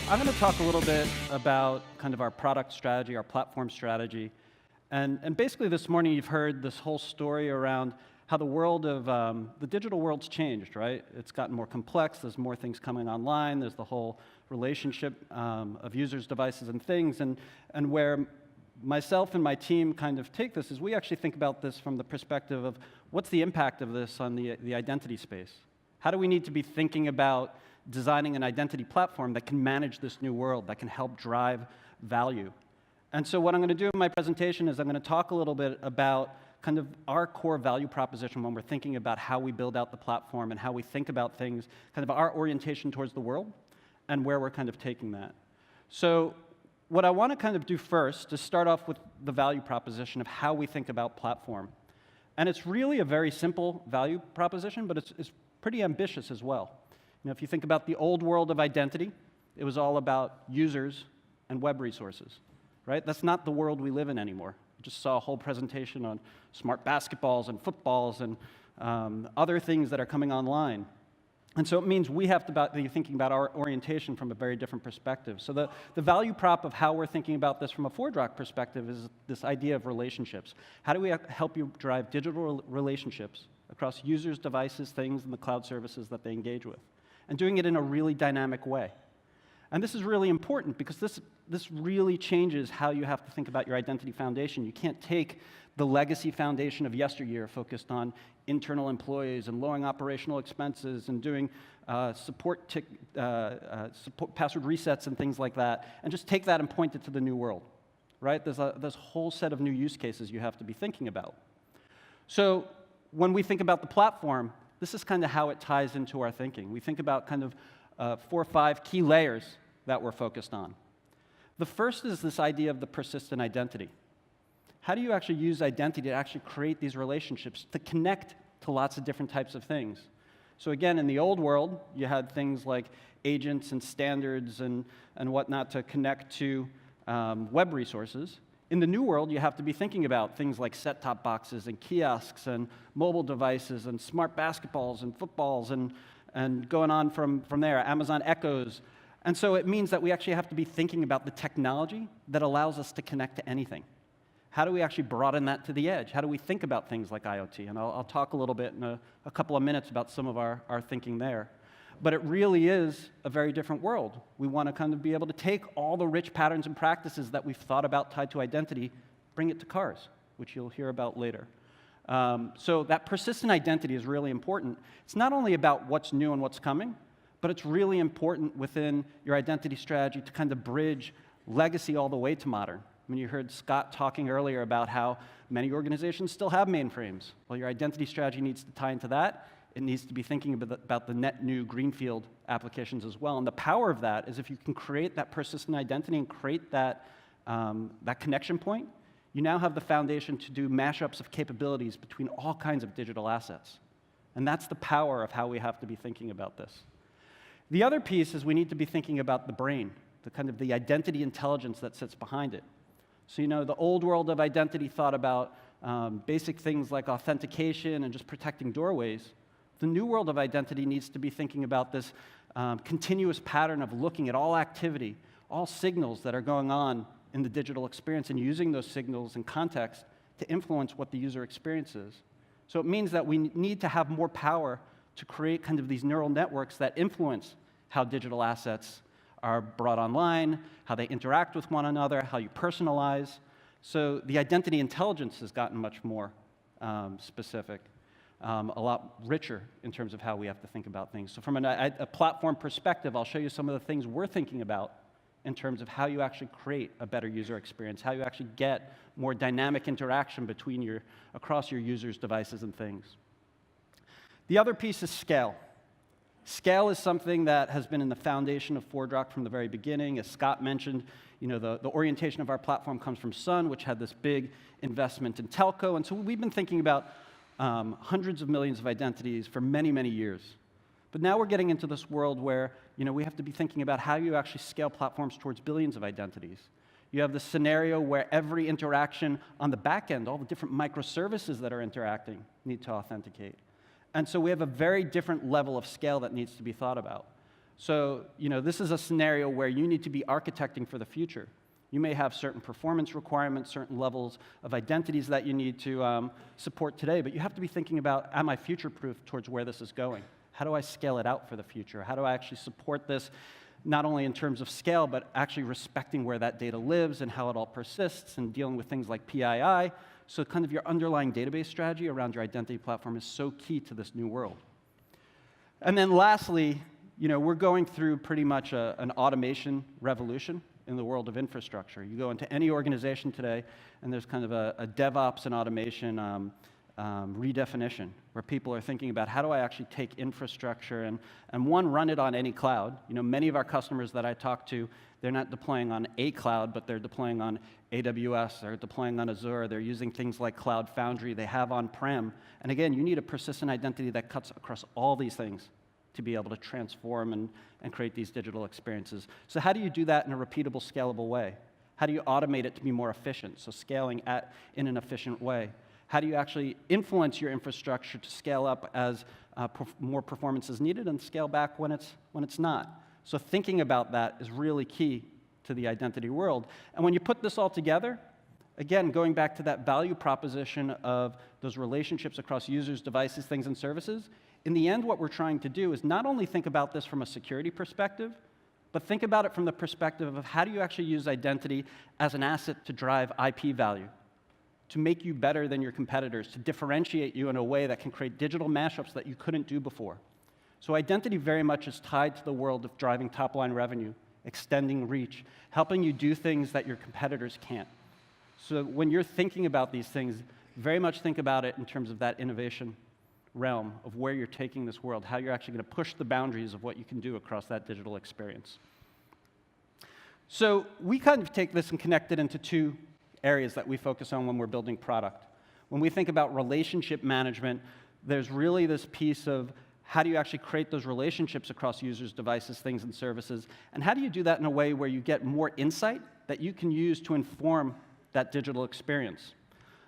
I'm going to talk a little bit about kind of our product strategy, our platform strategy. And basically this morning you've heard this whole story around how the world of, the digital world's changed, right? It's gotten more complex, there's more things coming online, there's the whole relationship of users, devices, and things. And where myself and my team kind of take this is we actually think about this from the perspective of what's the impact of this on the identity space? How do we need to be thinking about designing an identity platform that can manage this new world, that can help drive value? And so what I'm going to do in my presentation is I'm going to talk a little bit about kind of our core value proposition when we're thinking about how we build out the platform and how we think about things, kind of our orientation towards the world and where we're kind of taking that. So what I want to kind of do first is start off with the value proposition of how we think about platform. And it's really a very simple value proposition, but it's pretty ambitious as well. You know, if you think about the old world of identity, it was all about users and web resources, right? That's not the world we live in anymore. I just saw a whole presentation on smart basketballs and footballs and other things that are coming online. And so it means we have to be thinking about our orientation from a very different perspective. So the value prop of how we're thinking about this from a ForgeRock perspective is this idea of relationships. How do we help you drive digital relationships across users, devices, things, and the cloud services that they engage with? And doing it in a really dynamic way. And this is really important because this really changes how you have to think about your identity foundation. You can't take the legacy foundation of yesteryear focused on internal employees and lowering operational expenses and doing support password resets and things like that, and just take that and point it to the new world, right? There's a whole set of new use cases you have to be thinking about. So when we think about the platform, this is kind of how it ties into our thinking. We think about kind of 4 or 5 key layers that we're focused on. The first is this idea of the persistent identity. How do you actually use identity to actually create these relationships, to connect to lots of different types of things? So again, in the old world, you had things like agents and standards and whatnot to connect to web resources. In the new world, you have to be thinking about things like set-top boxes and kiosks and mobile devices and smart basketballs and footballs and going on from there, Amazon Echoes. And so it means that we actually have to be thinking about the technology that allows us to connect to anything. How do we actually broaden that to the edge? How do we think about things like IoT? And I'll talk a little bit in a couple of minutes about some of our thinking there. But it really is a very different world. We want to kind of be able to take all the rich patterns and practices that we've thought about tied to identity, bring it to cars, which you'll hear about later. So that persistent identity is really important. It's not only about what's new and what's coming, but it's really important within your identity strategy to kind of bridge legacy all the way to modern. I mean, you heard Scott talking earlier about how many organizations still have mainframes. Well, your identity strategy needs to tie into that. It needs to be thinking about the net new greenfield applications as well. And the power of that is if you can create that persistent identity and create that connection point, you now have the foundation to do mashups of capabilities between all kinds of digital assets. And that's the power of how we have to be thinking about this. The other piece is we need to be thinking about the brain, the kind of the identity intelligence that sits behind it. So, you know, the old world of identity thought about basic things like authentication and just protecting doorways. The new world of identity needs to be thinking about this continuous pattern of looking at all activity, all signals that are going on in the digital experience and using those signals and context to influence what the user experience is. So it means that we need to have more power to create kind of these neural networks that influence how digital assets are brought online, how they interact with one another, how you personalize. So the identity intelligence has gotten much more specific. A lot richer in terms of how we have to think about things. So from a platform perspective, I'll show you some of the things we're thinking about in terms of how you actually create a better user experience, how you actually get more dynamic interaction across your users, devices, and things. The other piece is scale. Scale is something that has been in the foundation of ForgeRock from the very beginning. As Scott mentioned, you know, the orientation of our platform comes from Sun, which had this big investment in telco. And so we've been thinking about hundreds of millions of identities for many, many years. But now we're getting into this world where, you know, we have to be thinking about how you actually scale platforms towards billions of identities. You have this scenario where every interaction on the back end, all the different microservices that are interacting, need to authenticate. And so we have a very different level of scale that needs to be thought about. So, this is a scenario where you need to be architecting for the future. You may have certain performance requirements, certain levels of identities that you need to support today, but you have to be thinking about, am I future-proof towards where this is going? How do I scale it out for the future? How do I actually support this, not only in terms of scale, but actually respecting where that data lives and how it all persists and dealing with things like PII? So kind of your underlying database strategy around your identity platform is so key to this new world. And then lastly, we're going through pretty much an automation revolution in the world of infrastructure. You go into any organization today, and there's kind of a DevOps and automation redefinition, where people are thinking about how do I actually take infrastructure and one, run it on any cloud. Many of our customers that I talk to, they're not deploying on a cloud, but they're deploying on AWS, they're deploying on Azure, they're using things like Cloud Foundry, they have on-prem. And again, you need a persistent identity that cuts across all these things to be able to transform and create these digital experiences. So how do you do that in a repeatable, scalable way? How do you automate it to be more efficient, so scaling in an efficient way? How do you actually influence your infrastructure to scale up as more performance is needed and scale back when it's not? So thinking about that is really key to the identity world. And when you put this all together, again, going back to that value proposition of those relationships across users, devices, things, and services, in the end, what we're trying to do is not only think about this from a security perspective, but think about it from the perspective of how do you actually use identity as an asset to drive IP value, to make you better than your competitors, to differentiate you in a way that can create digital mashups that you couldn't do before. So identity very much is tied to the world of driving top-line revenue, extending reach, helping you do things that your competitors can't. So when you're thinking about these things, very much think about it in terms of that innovation realm of where you're taking this world, how you're actually going to push the boundaries of what you can do across that digital experience. So we kind of take this and connect it into two areas that we focus on when we're building product. When we think about relationship management, there's really this piece of how do you actually create those relationships across users, devices, things, and services, and how do you do that in a way where you get more insight that you can use to inform that digital experience.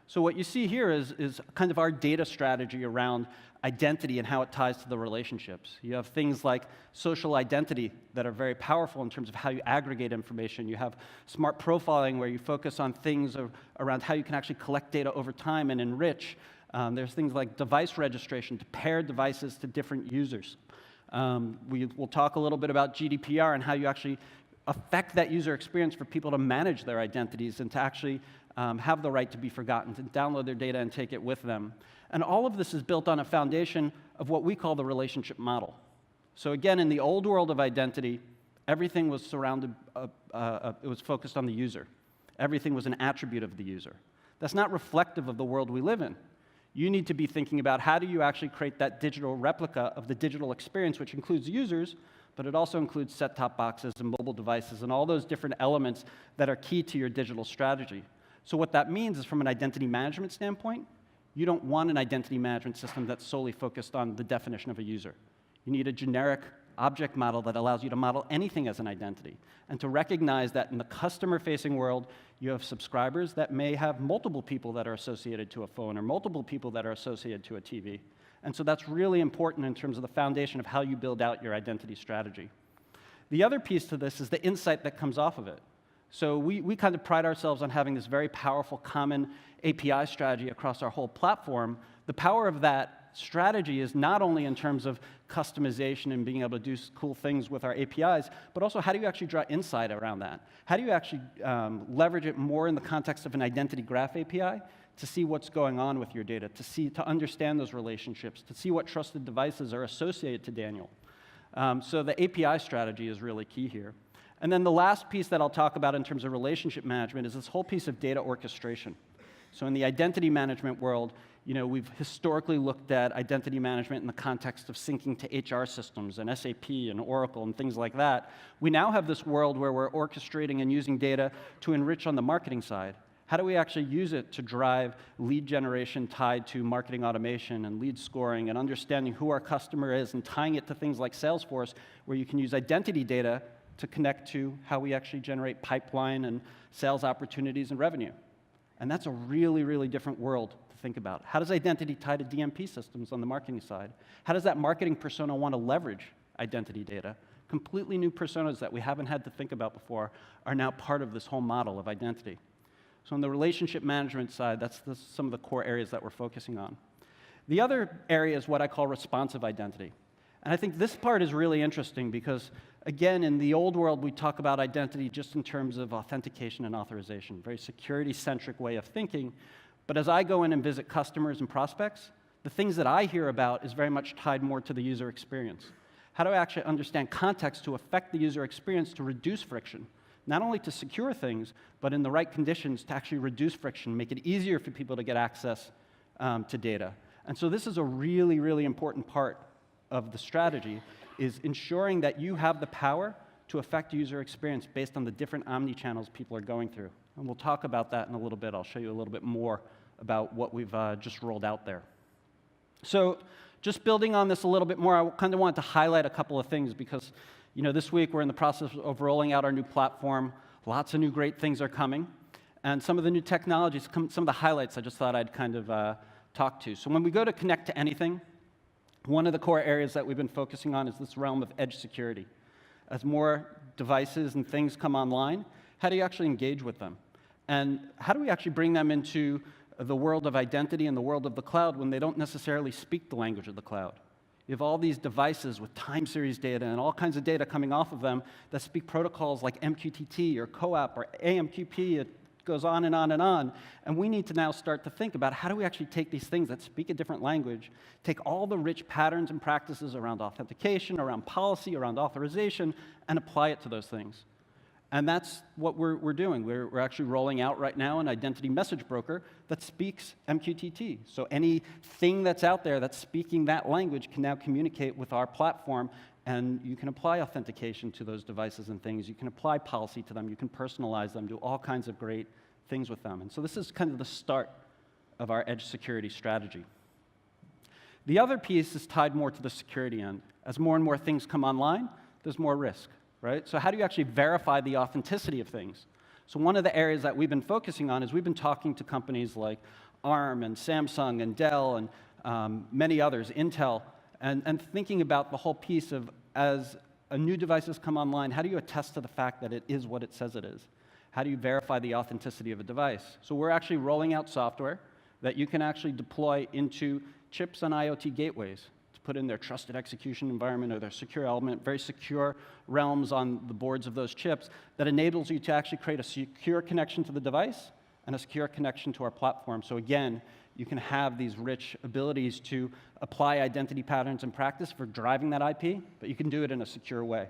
So what you see here is kind of our data strategy around identity and how it ties to the relationships. You have things like social identity that are very powerful in terms of how you aggregate information. You have smart profiling where you focus on things around how you can actually collect data over time and enrich. There's things like device registration to pair devices to different users. We'll talk a little bit about GDPR and how you actually affect that user experience for people to manage their identities and to actually have the right to be forgotten, to download their data and take it with them. And all of this is built on a foundation of what we call the relationship model. So again, in the old world of identity, everything was surrounded, it was focused on the user. Everything was an attribute of the user. That's not reflective of the world we live in. You need to be thinking about how do you actually create that digital replica of the digital experience, which includes users, but it also includes set-top boxes and mobile devices and all those different elements that are key to your digital strategy. So what that means is from an identity management standpoint, you don't want an identity management system that's solely focused on the definition of a user. You need a generic object model that allows you to model anything as an identity and to recognize that in the customer-facing world, you have subscribers that may have multiple people that are associated to a phone or multiple people that are associated to a TV. And so that's really important in terms of the foundation of how you build out your identity strategy. The other piece to this is the insight that comes off of it. So we kind of pride ourselves on having this very powerful common API strategy across our whole platform. The power of that strategy is not only in terms of customization and being able to do cool things with our APIs, but also how do you actually draw insight around that? How do you actually leverage it more in the context of an identity graph API to see what's going on with your data, to understand those relationships, to see what trusted devices are associated to Daniel? So the API strategy is really key here. And then the last piece that I'll talk about in terms of relationship management is this whole piece of data orchestration. So in the identity management world, we've historically looked at identity management in the context of syncing to HR systems and SAP and Oracle and things like that. We now have this world where we're orchestrating and using data to enrich on the marketing side. How do we actually use it to drive lead generation tied to marketing automation and lead scoring and understanding who our customer is and tying it to things like Salesforce, where you can use identity data to connect to how we actually generate pipeline and sales opportunities and revenue. And that's a really, really different world to think about. How does identity tie to DMP systems on the marketing side? How does that marketing persona want to leverage identity data? Completely new personas that we haven't had to think about before are now part of this whole model of identity. So on the relationship management side, that's some of the core areas that we're focusing on. The other area is what I call responsive identity. And I think this part is really interesting because, again, in the old world, we talk about identity just in terms of authentication and authorization, very security-centric way of thinking. But as I go in and visit customers and prospects, the things that I hear about is very much tied more to the user experience. How do I actually understand context to affect the user experience to reduce friction? Not only to secure things, but in the right conditions to actually reduce friction, make it easier for people to get access to data. And so this is a really, really important part of the strategy, is ensuring that you have the power to affect user experience based on the different omni-channels people are going through. And we'll talk about that in a little bit. I'll show you a little bit more about what we've just rolled out there. So just building on this a little bit more, I kind of wanted to highlight a couple of things because, this week we're in the process of rolling out our new platform. Lots of new great things are coming. And some of the new technologies, some of the highlights I just thought I'd kind of talk to. So when we go to connect to anything, one of the core areas that we've been focusing on is this realm of edge security. As more devices and things come online, how do you actually engage with them? And how do we actually bring them into the world of identity and the world of the cloud when they don't necessarily speak the language of the cloud? You have all these devices with time series data and all kinds of data coming off of them that speak protocols like MQTT or CoAP or AMQP. It goes on and on and on. And we need to now start to think about how do we actually take these things that speak a different language, take all the rich patterns and practices around authentication, around policy, around authorization, and apply it to those things. And that's what we're doing. We're actually rolling out right now an identity message broker that speaks MQTT. So anything that's out there that's speaking that language can now communicate with our platform, and you can apply authentication to those devices and things. You can apply policy to them. You can personalize them, do all kinds of great things with them. And so this is kind of the start of our edge security strategy. The other piece is tied more to the security end. As more and more things come online, there's more risk. Right? So how do you actually verify the authenticity of things? So one of the areas that we've been focusing on is we've been talking to companies like ARM and Samsung and Dell and many others, Intel, and thinking about the whole piece of as a new devices come online, how do you attest to the fact that it is what it says it is? How do you verify the authenticity of a device? So we're actually rolling out software that you can actually deploy into chips and IoT gateways, put in their trusted execution environment or their secure element, very secure realms on the boards of those chips that enables you to actually create a secure connection to the device and a secure connection to our platform. So again, you can have these rich abilities to apply identity patterns and practice for driving that IP, but you can do it in a secure way.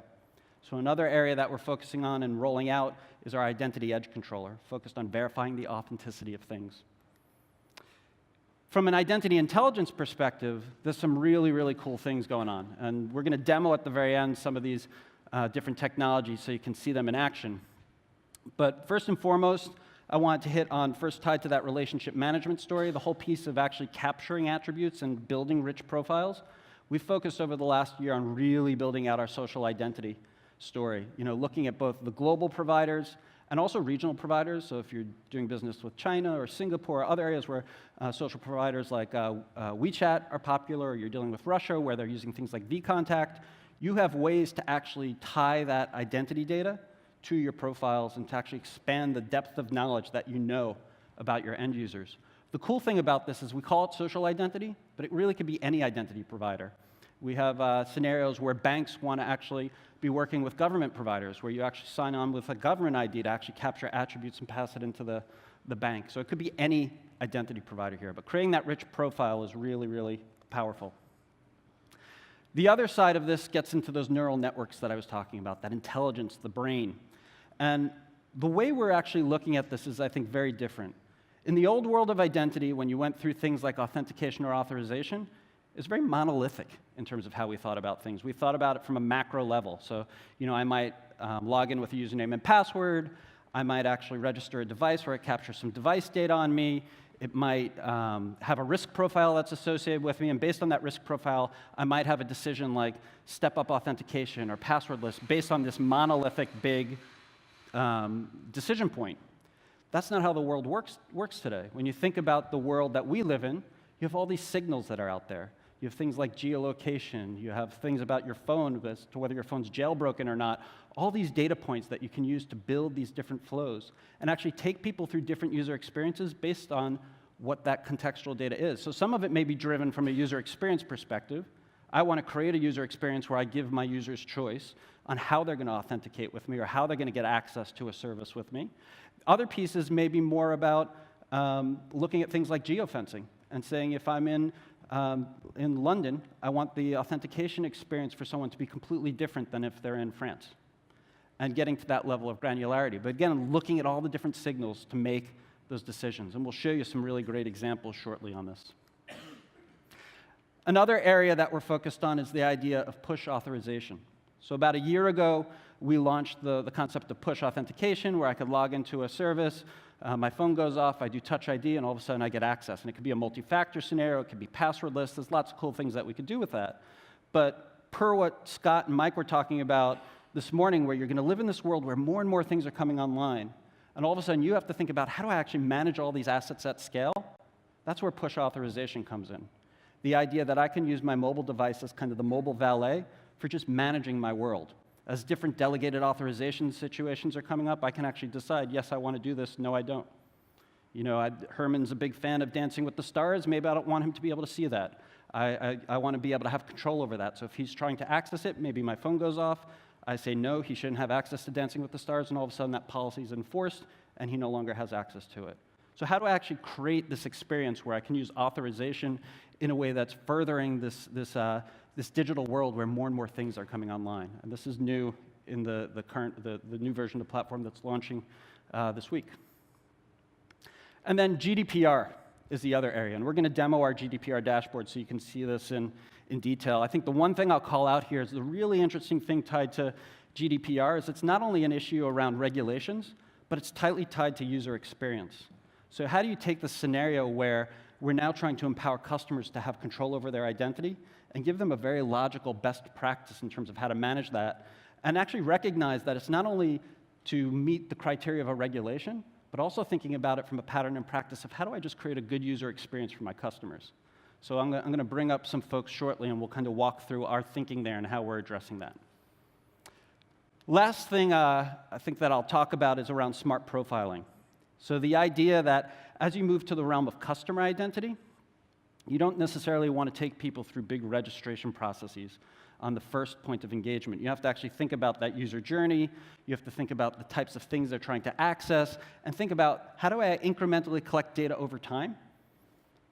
So another area that we're focusing on and rolling out is our identity edge controller, focused on verifying the authenticity of things. From an identity intelligence perspective, there's some really, really cool things going on. And we're going to demo at the very end some of these different technologies so you can see them in action. But first and foremost, I wanted to hit on, first tied to that relationship management story, the whole piece of actually capturing attributes and building rich profiles. We've focused over the last year on really building out our social identity story, looking at both the global providers and also regional providers. So if you're doing business with China or Singapore or other areas where social providers like WeChat are popular, or you're dealing with Russia where they're using things like vContact, you have ways to actually tie that identity data to your profiles and to actually expand the depth of knowledge that you know about your end users. The cool thing about this is we call it social identity, but it really could be any identity provider. We have scenarios where banks want to actually be working with government providers, where you actually sign on with a government ID to actually capture attributes and pass it into the bank. So it could be any identity provider here, but creating that rich profile is really, really powerful. The other side of this gets into those neural networks that I was talking about, that intelligence, the brain. And the way we're actually looking at this is, I think, very different. In the old world of identity, when you went through things like authentication or authorization, it's very monolithic in terms of how we thought about things. We thought about it from a macro level. So, I might log in with a username and password. I might actually register a device where it captures some device data on me. It might have a risk profile that's associated with me, and based on that risk profile, I might have a decision like step-up authentication or passwordless based on this monolithic big decision point. That's not how the world works today. When you think about the world that we live in, you have all these signals that are out there. You have things like geolocation. You have things about your phone as to whether your phone's jailbroken or not. All these data points that you can use to build these different flows and actually take people through different user experiences based on what that contextual data is. So some of it may be driven from a user experience perspective. I want to create a user experience where I give my users choice on how they're going to authenticate with me or how they're going to get access to a service with me. Other pieces may be more about looking at things like geofencing and saying if I'm in London, I want the authentication experience for someone to be completely different than if they're in France, and getting to that level of granularity. But again, looking at all the different signals to make those decisions. And we'll show you some really great examples shortly on this. Another area that we're focused on is the idea of push authorization. So about a year ago, we launched the concept of push authentication, where I could log into a service, my phone goes off, I do Touch ID, and all of a sudden I get access. And it could be a multi-factor scenario, it could be passwordless, there's lots of cool things that we could do with that. But per what Scott and Mike were talking about this morning, where you're going to live in this world where more and more things are coming online, and all of a sudden you have to think about, how do I actually manage all these assets at scale? That's where push authorization comes in. The idea that I can use my mobile device as kind of the mobile valet for just managing my world. As different delegated authorization situations are coming up, I can actually decide, yes, I want to do this, no, I don't. You know, Herman's a big fan of Dancing with the Stars. Maybe I don't want him to be able to see that. I want to be able to have control over that. So if he's trying to access it, maybe my phone goes off. I say, no, he shouldn't have access to Dancing with the Stars, and all of a sudden that policy is enforced, and he no longer has access to it. So how do I actually create this experience where I can use authorization in a way that's furthering this digital world where more and more things are coming online? And this is new in the new version of the platform that's launching this week. And then GDPR is the other area, and we're going to demo our GDPR dashboard so you can see this in detail. I think the one thing I'll call out here is the really interesting thing tied to GDPR is it's not only an issue around regulations, but it's tightly tied to user experience. So how do you take the scenario where we're now trying to empower customers to have control over their identity and give them a very logical best practice in terms of how to manage that, and actually recognize that it's not only to meet the criteria of a regulation, but also thinking about it from a pattern and practice of how do I just create a good user experience for my customers. So I'm going to bring up some folks shortly, and we'll kind of walk through our thinking there and how we're addressing that. Last thing I think that I'll talk about is around smart profiling. So the idea that as you move to the realm of customer identity, you don't necessarily want to take people through big registration processes on the first point of engagement. You have to actually think about that user journey. You have to think about the types of things they're trying to access, and think about how do I incrementally collect data over time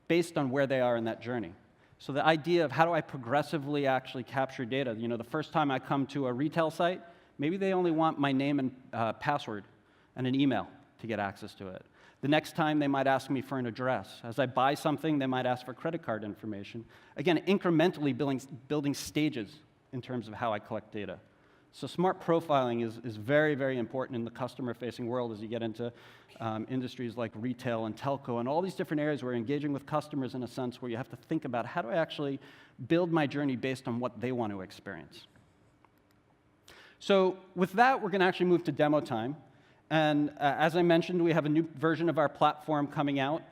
based on where they are in that journey. So the idea of how do I progressively actually capture data. You know, the first time I come to a retail site, maybe they only want my name and password and an email to get access to it. The next time, they might ask me for an address. As I buy something, they might ask for credit card information. Again, incrementally building stages in terms of how I collect data. So smart profiling is very, very important in the customer-facing world as you get into industries like retail and telco and all these different areas where you're engaging with customers in a sense where you have to think about how do I actually build my journey based on what they want to experience. So with that, we're going to actually move to demo time. And as I mentioned, we have a new version of our platform coming out.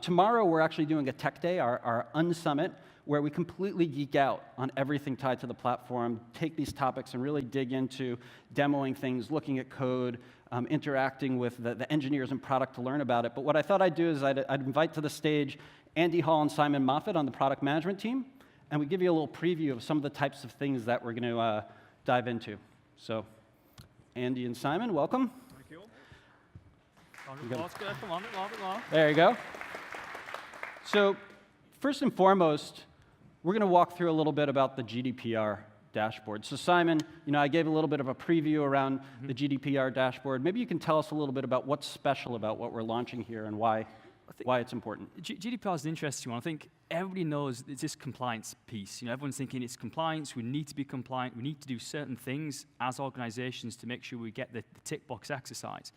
Tomorrow, we're actually doing a tech day, our Unsummit, where we completely geek out on everything tied to the platform, take these topics and really dig into demoing things, looking at code, interacting with the engineers and product to learn about it. But what I thought I'd do is I'd invite to the stage Andy Hall and Simon Moffat on the product management team, and we give you a little preview of some of the types of things that we're going to dive into. So Andy and Simon, welcome. There you go. So first and foremost, we're going to walk through a little bit about the GDPR dashboard. So Simon, you know, I gave a little bit of a preview around the GDPR dashboard. Maybe you can tell us a little bit about what's special about what we're launching here and why it's important. GDPR is an interesting one. I think everybody knows it's this compliance piece. You know, everyone's thinking it's compliance, we need to be compliant, we need to do certain things as organizations to make sure we get the tick box exercise.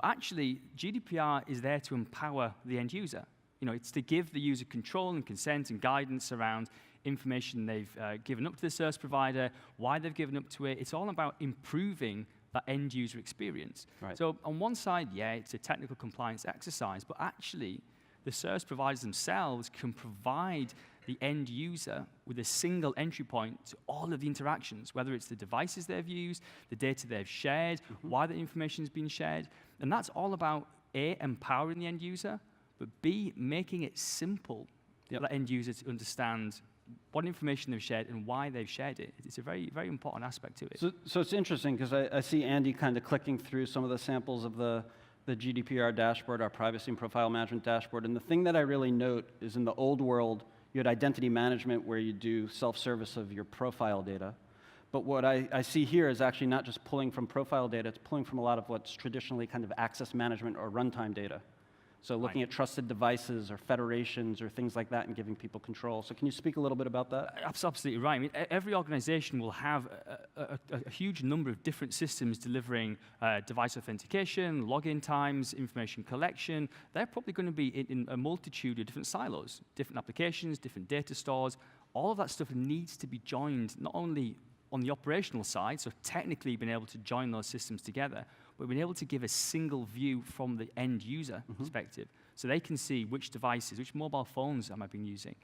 Actually, GDPR is there to empower the end user. You know, it's to give the user control and consent and guidance around information they've given up to the service provider, why they've given up to it. It's all about improving that end user experience. Right. So on one side, yeah, it's a technical compliance exercise, but actually the service providers themselves can provide the end user with a single entry point to all of the interactions, whether it's the devices they've used, the data they've shared, why the information has been shared. And that's all about A, empowering the end user, but B, making it simple for the end user to understand what information they've shared and why they've shared it. It's a very, very important aspect to it. So it's interesting because I see Andy kind of clicking through some of the samples of the GDPR dashboard, our privacy and profile management dashboard. And the thing that I really note is in the old world, you had identity management where you do self-service of your profile data. But what I see here is actually not just pulling from profile data, it's pulling from a lot of what's traditionally kind of access management or runtime data. So looking at trusted devices or federations or things like that and giving people control. So can you speak a little bit about that? Absolutely right. I mean, every organization will have a huge number of different systems delivering device authentication, login times, information collection. They're probably going to be in a multitude of different silos, different applications, different data stores. All of that stuff needs to be joined, not only on the operational side, so technically being able to join those systems together, but being able to give a single view from the end user perspective. So they can see which devices, which mobile phones am I been using,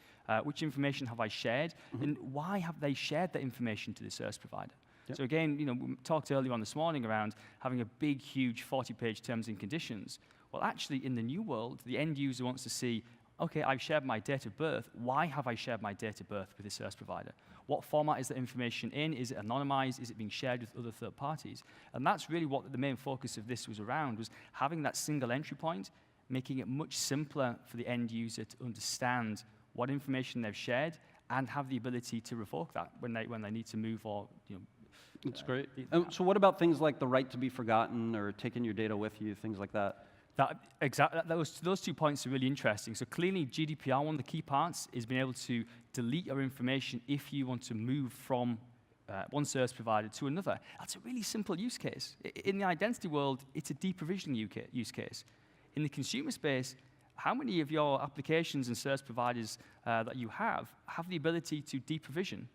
which information have I shared, and why have they shared that information to the service provider. So again, we talked earlier on this morning around having a big, huge 40-page terms and conditions. Well, actually, in the new world, the end user wants to see, okay, I've shared my date of birth. Why have I shared my date of birth with the service provider? What format is that information in? Is it anonymized? Is it being shared with other third parties? And that's really what the main focus of this was around, was having that single entry point, making it much simpler for the end user to understand what information they've shared and have the ability to revoke that when they need to move or, That's great. So what about things like the right to be forgotten or taking your data with you, things like that? Those 2 points are really interesting. So clearly, GDPR, one of the key parts is being able to delete your information if you want to move from one service provider to another. That's a really simple use case. In the identity world, it's a deprovisioning use case. In the consumer space, how many of your applications and service providers that you have the ability to deprovision?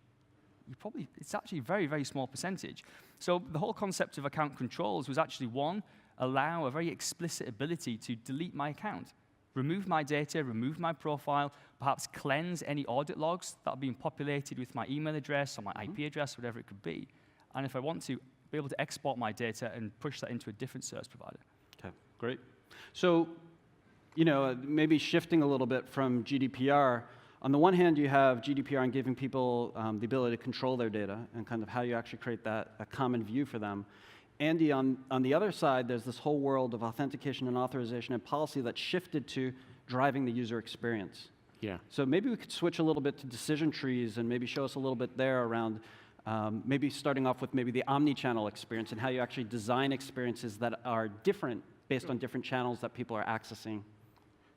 It's actually a very, very small percentage. So the whole concept of account controls was actually, one, allow a very explicit ability to delete my account, remove my data, remove my profile, perhaps cleanse any audit logs that are being populated with my email address or my IP address, whatever it could be. And if I want to, be able to export my data and push that into a different service provider. Okay, great. So, maybe shifting a little bit from GDPR, on the one hand, you have GDPR and giving people the ability to control their data and kind of how you actually create a common view for them. Andy, on the other side, there's this whole world of authentication and authorization and policy that shifted to driving the user experience. Yeah. So maybe we could switch a little bit to decision trees and maybe show us a little bit there around maybe starting off with maybe the omni-channel experience and how you actually design experiences that are different based on different channels that people are accessing.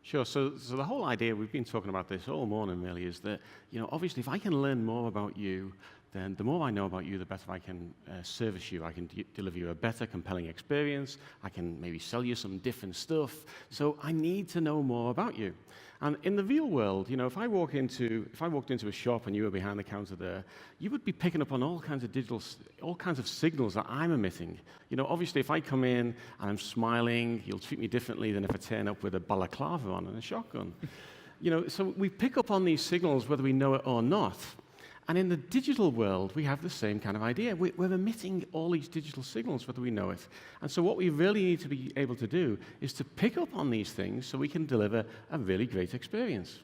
Sure. So the whole idea, we've been talking about this all morning, really, is that, obviously, if I can learn more about you, then the more I know about you, the better I can service you. I can deliver you a better, compelling experience. I can maybe sell you some different stuff. So I need to know more about you. And in the real world, if I walked into a shop and you were behind the counter there, you would be picking up on all kinds of signals that I'm emitting. Obviously, if I come in and I'm smiling, you'll treat me differently than if I turn up with a balaclava on and a shotgun. So we pick up on these signals whether we know it or not. And in the digital world, we have the same kind of idea. We're emitting all these digital signals, whether we know it. And so what we really need to be able to do is to pick up on these things so we can deliver a really great experience.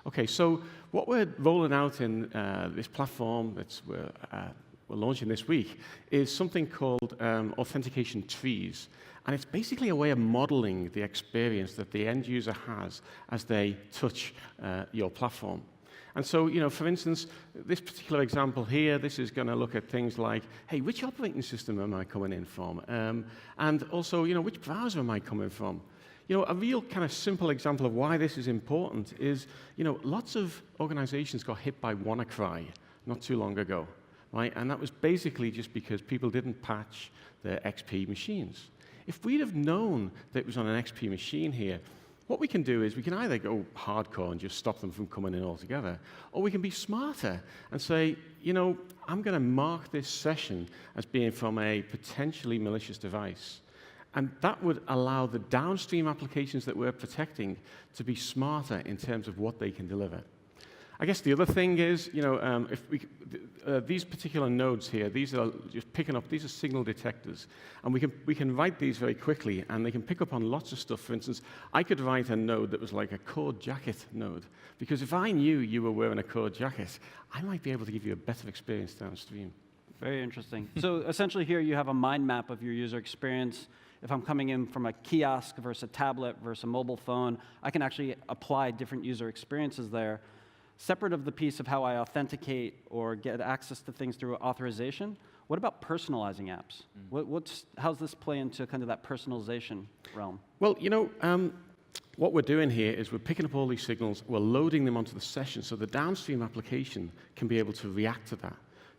Okay, so what we're rolling out in this platform that we're launching this week is something called authentication trees. And it's basically a way of modeling the experience that the end user has as they touch your platform. And so, for instance, this particular example here, this is going to look at things like, hey, which operating system am I coming in from? And also, which browser am I coming from? A real kind of simple example of why this is important is, lots of organizations got hit by WannaCry not too long ago, right? And that was basically just because people didn't patch their XP machines. If we'd have known that it was on an XP machine here, what we can do is we can either go hardcore and just stop them from coming in altogether, or we can be smarter and say, I'm going to mark this session as being from a potentially malicious device. And that would allow the downstream applications that we're protecting to be smarter in terms of what they can deliver. I guess the other thing is, if these particular nodes here, these are just picking up, these are signal detectors. And we can write these very quickly, and they can pick up on lots of stuff. For instance, I could write a node that was like a cord jacket node, because if I knew you were wearing a cord jacket, I might be able to give you a better experience downstream. Very interesting. So essentially here you have a mind map of your user experience. If I'm coming in from a kiosk versus a tablet versus a mobile phone, I can actually apply different user experiences there. Separate of the piece of how I authenticate or get access to things through authorization, what about personalizing apps? How's this play into kind of that personalization realm? Well, what we're doing here is we're picking up all these signals, we're loading them onto the session so the downstream application can be able to react to that.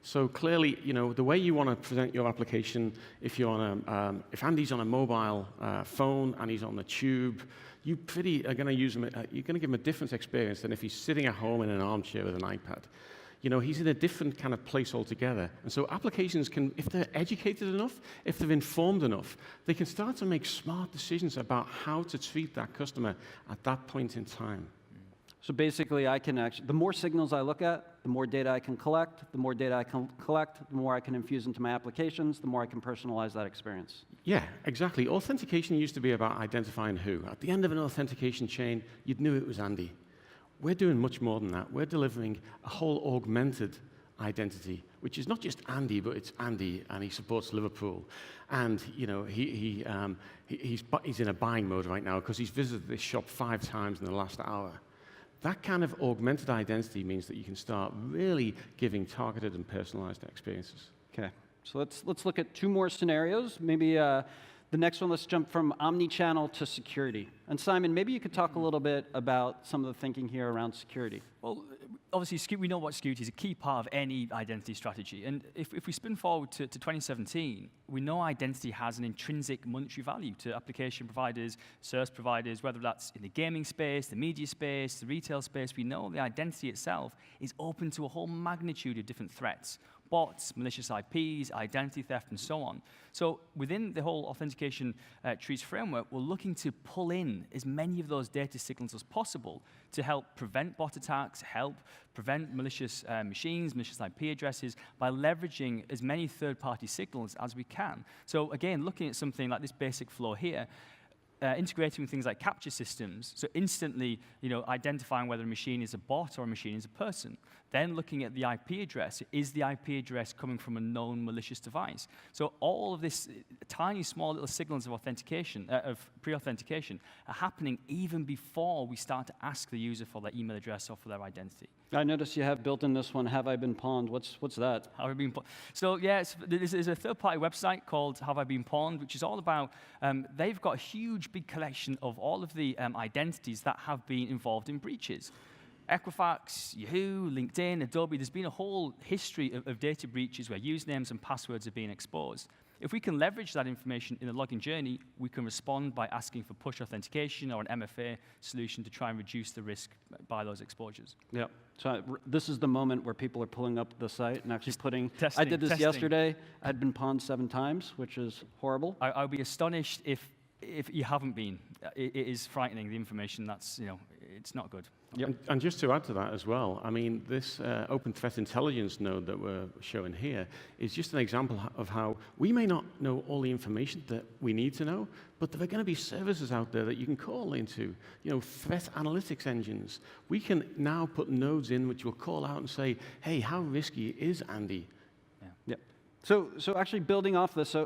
So clearly, the way you want to present your application, if Andy's on a mobile phone and he's on the tube, you are going to use him. You're going to give him a different experience than if he's sitting at home in an armchair with an iPad. He's in a different kind of place altogether. And so applications can, if they're educated enough, if they're informed enough, they can start to make smart decisions about how to treat that customer at that point in time. So basically, the more signals I look at, the more data I can collect. The more data I can collect, the more I can infuse into my applications, the more I can personalize that experience. Yeah, exactly. Authentication used to be about identifying who. At the end of an authentication chain, you'd knew it was Andy. We're doing much more than that. We're delivering a whole augmented identity, which is not just Andy, but it's Andy, and he supports Liverpool. And he's in a buying mode right now because he's visited this shop 5 times in the last hour. That kind of augmented identity means that you can start really giving targeted and personalized experiences. Okay, so let's look at 2 more scenarios. Maybe the next one, let's jump from omni-channel to security. And Simon, maybe you could talk a little bit about some of the thinking here around security. Well, obviously, we know what security is a key part of any identity strategy. And if we spin forward to 2017, we know identity has an intrinsic monetary value to application providers, service providers, whether that's in the gaming space, the media space, the retail space. We know the identity itself is open to a whole magnitude of different threats. Bots, malicious IPs, identity theft, and so on. So within the whole authentication trees framework, we're looking to pull in as many of those data signals as possible to help prevent bot attacks, help prevent malicious machines, malicious IP addresses, by leveraging as many third-party signals as we can. So again, looking at something like this basic flow here, integrating with things like capture systems, so instantly, identifying whether a machine is a bot or a machine is a person. Then looking at the IP address, is the IP address coming from a known malicious device? So all of this tiny, small little signals of authentication, of pre-authentication, are happening even before we start to ask the user for their email address or for their identity. I noticed you have built in this one, Have I Been Pawned? What's that? Have I Been Pawned? So yeah, there's a third-party website called Have I Been Pawned, which is all about, they've got a huge, big collection of all of the identities that have been involved in breaches. Equifax, Yahoo, LinkedIn, Adobe, there's been a whole history of data breaches where usernames and passwords are being exposed. If we can leverage that information in the login journey, we can respond by asking for push authentication or an MFA solution to try and reduce the risk by those exposures. Yep. So this is the moment where people are pulling up the site and actually putting, testing, I did this yesterday. I'd been pawned 7 times, which is horrible. I'll be astonished if you haven't been. It is frightening, the information that's, it's not good. Yep. And just to add to that as well, I mean, this open threat intelligence node that we're showing here is just an example of how we may not know all the information that we need to know, but there are going to be services out there that you can call into, threat analytics engines. We can now put nodes in which will call out and say, hey, how risky is Andy? Yeah. Yep. So actually building off this,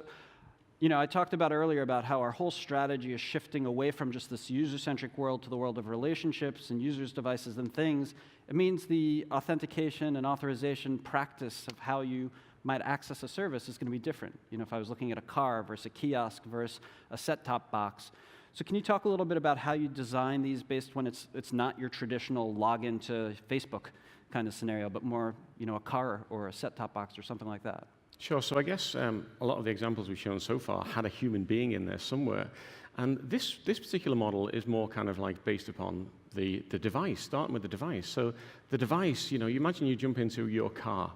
I talked about earlier about how our whole strategy is shifting away from just this user-centric world to the world of relationships and users, devices, and things. It means the authentication and authorization practice of how you might access a service is going to be different. If I was looking at a car versus a kiosk versus a set-top box. So can you talk a little bit about how you design these based when it's not your traditional login to Facebook kind of scenario, but more, a car or a set-top box or something like that? Sure. So I guess a lot of the examples we've shown so far had a human being in there somewhere. And this particular model is more kind of like based upon the device, starting with the device. So the device, you imagine you jump into your car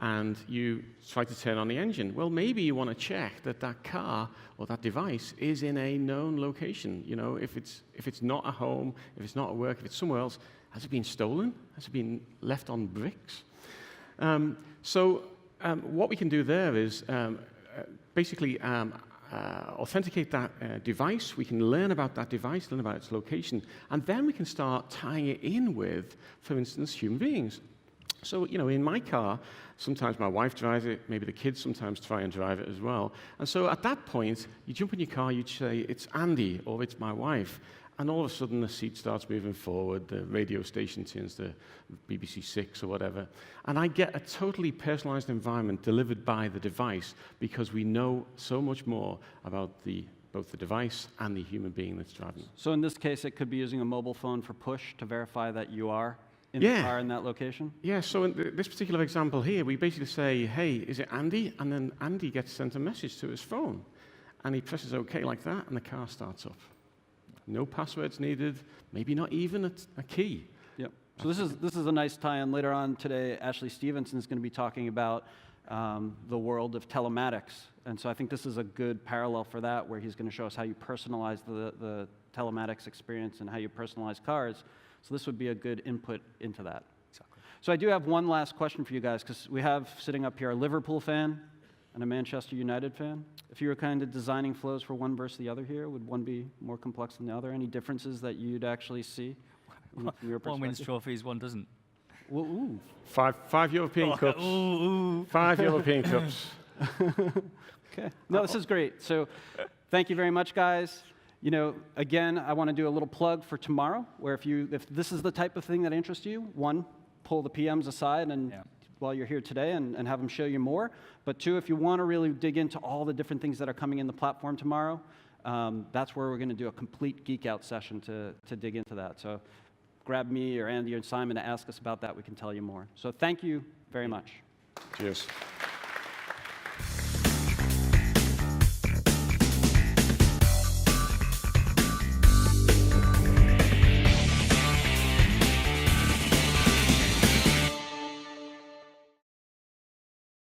and you try to turn on the engine. Well, maybe you want to check that car or that device is in a known location. If it's not at home, if it's not at work, if it's somewhere else, Has it been stolen? Has it been left on bricks? What we can do there is basically authenticate that device. We can learn about that device, learn about its location, and then we can start tying it in with, for instance, human beings. So, in my car, sometimes my wife drives it, maybe the kids sometimes try and drive it as well. And so at that point, you jump in your car, you'd say, it's Andy, or it's my wife. And all of a sudden, the seat starts moving forward, the radio station tunes to BBC 6 or whatever. And I get a totally personalized environment delivered by the device because we know so much more about both the device and the human being that's driving. So in this case, it could be using a mobile phone for push to verify that you are in the car in that location? Yeah, so in this particular example here, we basically say, hey, is it Andy? And then Andy gets sent a message to his phone. And he presses OK like that, and the car starts up. No passwords needed, maybe not even a key. Yep. So this is a nice tie-in. Later on today, Ashley Stevenson is going to be talking about the world of telematics. And so I think this is a good parallel for that, where he's going to show us how you personalize the telematics experience and how you personalize cars. So this would be a good input into that. Exactly. So I do have one last question for you guys, because we have sitting up here a Liverpool fan and a Manchester United fan. If you were kind of designing flows for one versus the other here, would one be more complex than the other? Any differences that you'd actually see from your perspective? One wins trophies, one doesn't. Well, ooh. Five European Cups. Ooh. 5 European Cups. Okay. No, this is great. So thank you very much, guys. Again, I want to do a little plug for tomorrow, where if this is the type of thing that interests you, one, pull the PMs aside and while you're here today and have them show you more. But two, if you want to really dig into all the different things that are coming in the platform tomorrow, that's where we're going to do a complete geek out session to dig into that. So grab me or Andy or Simon to ask us about that. We can tell you more. So thank you very much. Cheers.